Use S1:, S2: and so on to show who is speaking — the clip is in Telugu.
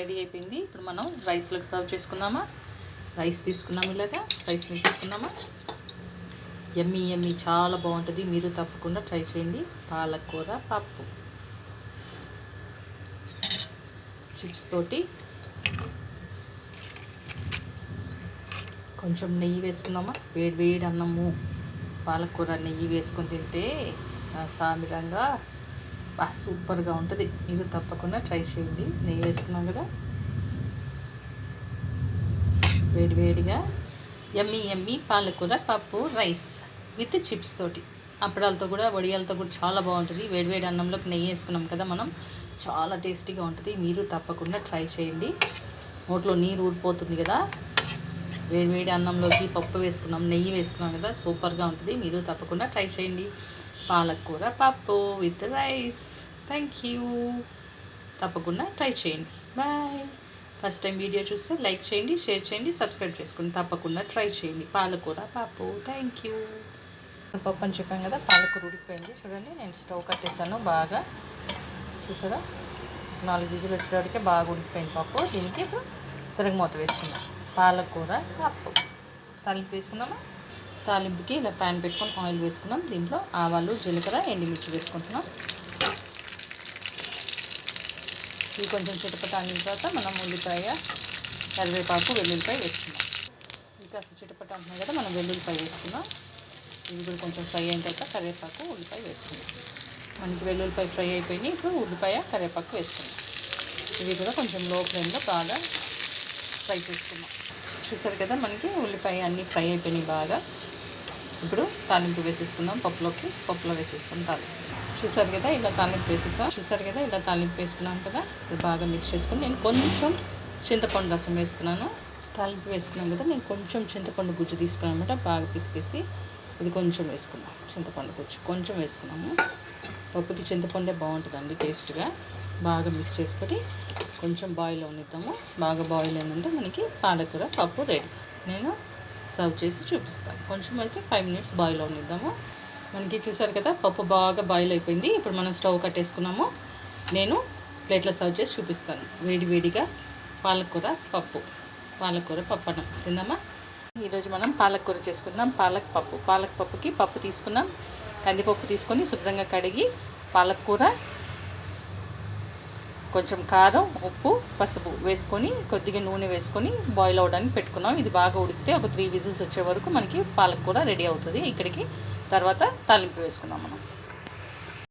S1: రెడీ అయిపోయింది. ఇప్పుడు మనం రైస్లోకి సర్వ్ చేసుకుందామా. రైస్ తీసుకున్నాము, ఇలాగా రైస్ తీసుకున్నామా. యమ్మీ యమ్మీ చాలా బాగుంటుంది. మీరు తప్పకుండా ట్రై చేయండి. పాలకూర పప్పు చిప్స్ తోటి కొంచెం నెయ్యి వేసుకున్నామా. వేడి వేడి అన్నము పాలకూర నెయ్యి వేసుకొని తింటే సామిరంగా సూపర్గా ఉంటుంది. మీరు తప్పకుండా ట్రై చేయండి. నెయ్యి వేసుకున్నాం కదా, వేడి వేడిగా యమ్మీ యమ్మీ పాలకూర పప్పు రైస్ విత్ చిప్స్ తోటి, అప్పడాలతో కూడా వడియాలతో కూడా చాలా బాగుంటుంది. వేడివేడి అన్నంలోకి నెయ్యి వేసుకున్నాం కదా మనం, చాలా టేస్టీగా ఉంటుంది. మీరు తప్పకుండా ట్రై చేయండి. నోట్లో నీరు ఊడిపోతుంది కదా, వేడివేడి అన్నంలోకి పప్పు వేసుకున్నాం, నెయ్యి వేసుకున్నాం కదా, సూపర్గా ఉంటుంది. మీరు తప్పకుండా ట్రై చేయండి. పాలకూర పప్పు విత్ రైస్. Thank you. తప్పకుండా ట్రై చేయండి. బాయ్. ఫస్ట్ టైం వీడియో చూస్తే లైక్ చేయండి, షేర్ చేయండి, సబ్స్క్రైబ్ చేసుకోండి. తప్పకుండా ట్రై చేయండి. పాలకూర పప్పు. Thank you. పప్పు అని చెప్పాను కదా, పాలకూర ఉడికిపోయింది. చూడండి, నేను స్టవ్ కట్టేసాను. బాగా చూసారా, 4 విజిల్ వచ్చేటప్పటికే బాగా ఉడికిపోయింది పప్పు. దీనికి ఇప్పుడు తిరగమూత వేసుకుందాం. పాలకూర పప్పు తాలింపు వేసుకుందామా. తాలింపుకి ఇలా ప్యాన్ పెట్టుకొని ఆయిల్ వేసుకున్నాం. దీంట్లో ఆవాలు, జీలకర్ర, ఎండుమిర్చి వేసుకుంటున్నాం. ఇవి కొంచెం చిటపటానిన తర్వాత మనం ఉల్లిపాయ, కరివేపాకు, వెల్లుల్లిపాయ వేసుకున్నాం. ఇవి కాస్త చిటపట అంటున్నాయి కదా, మనం వెల్లుల్లిపాయ వేసుకున్నాం. ఇవి కూడా కొంచెం ఫ్రై అయిన తర్వాత కరివేపాకు, ఉల్లిపాయ వేసుకున్నాం. మనకి వెల్లుల్లిపాయ ఫ్రై అయిపోయినాయి. ఇప్పుడు ఉల్లిపాయ, కరివేపాకు వేసుకున్నాం. ఇవి కూడా కొంచెం లో ఫ్లేమ్లో బాగా ఫ్రై చేసుకున్నాం. చూసారు కదా, మనకి ఉల్లిపాయ అన్నీ ఫ్రై అయిపోయినాయి బాగా. ఇప్పుడు తాలింపు వేసేసుకుందాం. పప్పులో వేసేసుకుని తాలింపు. చూసారు కదా, ఇలా తాలింపు వేసేసాం. ఇలా తాలింపు వేసుకున్నాం కదా. ఇప్పుడు బాగా మిక్స్ చేసుకుని నేను కొంచెం చింతపండు రసం వేస్తున్నాను. తాలింపు వేసుకున్నాం కదా, నేను కొంచెం చింతపండు గుజ్జు తీసుకున్నాను అనమాట. బాగా పిసికేసి ఇది కొంచెం వేసుకున్నాం. చింతపండు గుజ్జు కొంచెం వేసుకున్నాము. పప్పుకి చింతపండే బాగుంటుందండి టేస్ట్గా. బాగా మిక్స్ చేసుకొని కొంచెం బాయిల్ అవనిద్దాము. బాగా బాయిల్ అయిందంటే మనకి పాలకూర పప్పు రెడీ. నేను సర్వ్ చేసి చూపిస్తాను. కొంచెం అయితే 5 మినిట్స్ బాయిల్ అవనిద్దాము. మనకి చూసారు కదా, పప్పు బాగా బాయిల్ అయిపోయింది. ఇప్పుడు మనం స్టవ్ కట్టేసుకున్నాము. నేను ప్లేట్లో సర్వ్ చేసి చూపిస్తాను. వేడివేడిగా పాలకూర పప్పు అన్నం తిందామా. ఈరోజు మనం పాలకూర చేసుకుందాం. పాలక్ పప్పుకి పప్పు తీసుకున్నాం. కందిపప్పు తీసుకొని శుభ్రంగా కడిగి, పాలకూర, కొంచెం కారం, ఉప్పు, పసుపు వేసుకొని కొద్దిగా నూనె వేసుకొని బాయిల్ అవ్వడానికి పెట్టుకున్నాం. ఇది బాగా ఉడికితే ఒక 3 విజిల్స్ వచ్చే వరకు మనకి పాలకూర రెడీ అవుతుంది. ఇక్కడికి తర్వాత తాలింపు వేసుకుందాం మనం.